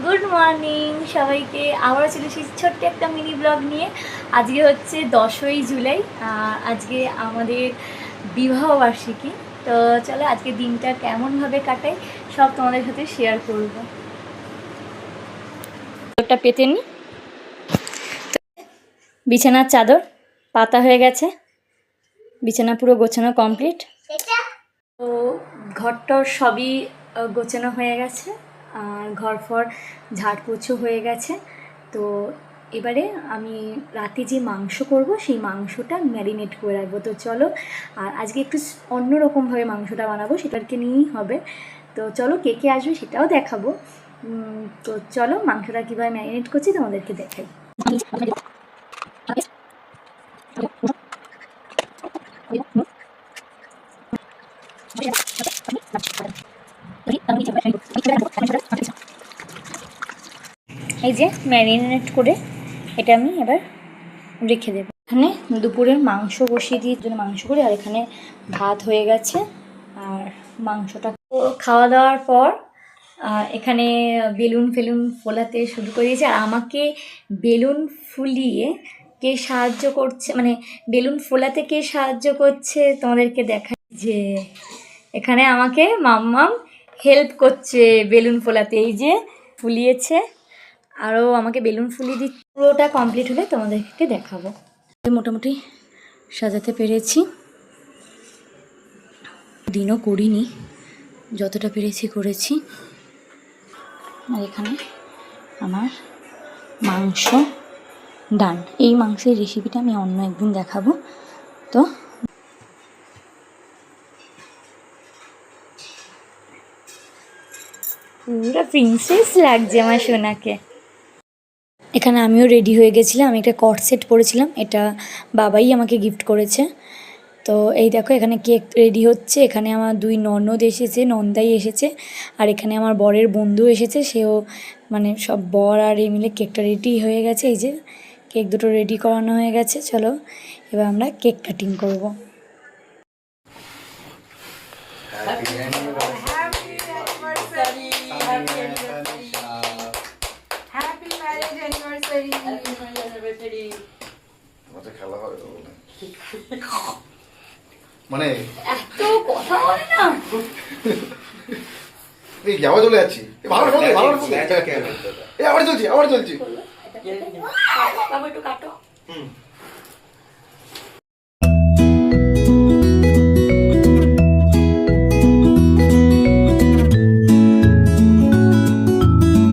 Good morning সবাইকে। আবারও চলে এসেছি ছোট্ট একটা মিনি ব্লগ নিয়ে। আজকে হচ্ছে 10ই জুলাই, আজকে আমাদের বিবাহবার্ষিকী। তো চলো আজকে দিনটা কেমনভাবে কাটাই সব তোমাদের সাথে শেয়ার করবো। একটা পেতে নি, বিছানার চাদর পাতা হয়ে গেছে, বিছানা পুরো গোছানো কমপ্লিট। তো ঘরটর সবই গোছানো হয়ে গেছে, আর ঘর ফর ঝাড়পোছো হয়ে গেছে। তো এবারে আমি রাতে যে মাংস করব সেই মাংসটা ম্যারিনেট করে রাখবো। তো চলো, আর আজকে একটু অন্যরকমভাবে মাংসটা বানাবো, সেটাকে নিয়েই হবে। তো চলো, কে কে আসবে সেটাও দেখাবো। তো চলো মাংসটা কীভাবে ম্যারিনেট করছি তোমাদেরকে দেখাই। এই যে ম্যারিনেট করে এটা আমি এবার রেখে দেবো। এখানে দুপুরের মাংস বসিয়ে দিয়ে জন্য মাংস করে, আর এখানে ভাত হয়ে গেছে। আর মাংসটা খাওয়া দাওয়ার পর এখানে বেলুন ফেলুন ফোলাতে শুরু করে দিয়েছে। আর আমাকে বেলুন ফুলিয়ে কে সাহায্য করছে, মানে বেলুন ফোলাতে কে সাহায্য করছে তোমাদেরকে দেখাই। যে এখানে আমাকে মাম্মাম হেল্প করছে বেলুন ফোলাতে, এই যে ফুলিয়েছে, আরও আমাকে বেলুন ফুলিয়ে দিচ্ছে। পুরোটা কমপ্লিট হলে তোমাদেরকে দেখাবো। মোটামুটি সাজাতে পেরেছি, দিনও করিনি, যতটা পেরেছি করেছি। আর এখানে আমার মাংস ডান। এই মাংসের রেসিপিটা আমি অন্য একদিন দেখাবো। তো পুরো প্রিন্সেস লাগছে আমার সোনাকে। এখানে আমিও রেডি হয়ে গেছিলাম, আমি একটা কট সেট পরেছিলাম, এটা বাবাই আমাকে গিফট করেছে। তো এই দেখো এখানে কেক রেডি হচ্ছে। এখানে আমার দুই ননদ এসেছে, নন্দাই এসেছে, আর এখানে আমার বরের বন্ধু এসেছে, সেও মানে সব বর আর এই মিলে কেকটা রেডি হয়ে গেছে। এই যে কেক দুটো রেডি করানো হয়ে গেছে। চলো এবার আমরা কেক কাটিং করব। মানে এত কথা বলে না, এই যাওয়া চলে যাচ্ছি। ভালো চলছে, ভালো চলছে। এই আবার চলছি, আবার চলছি। বাবু একটু কাটো।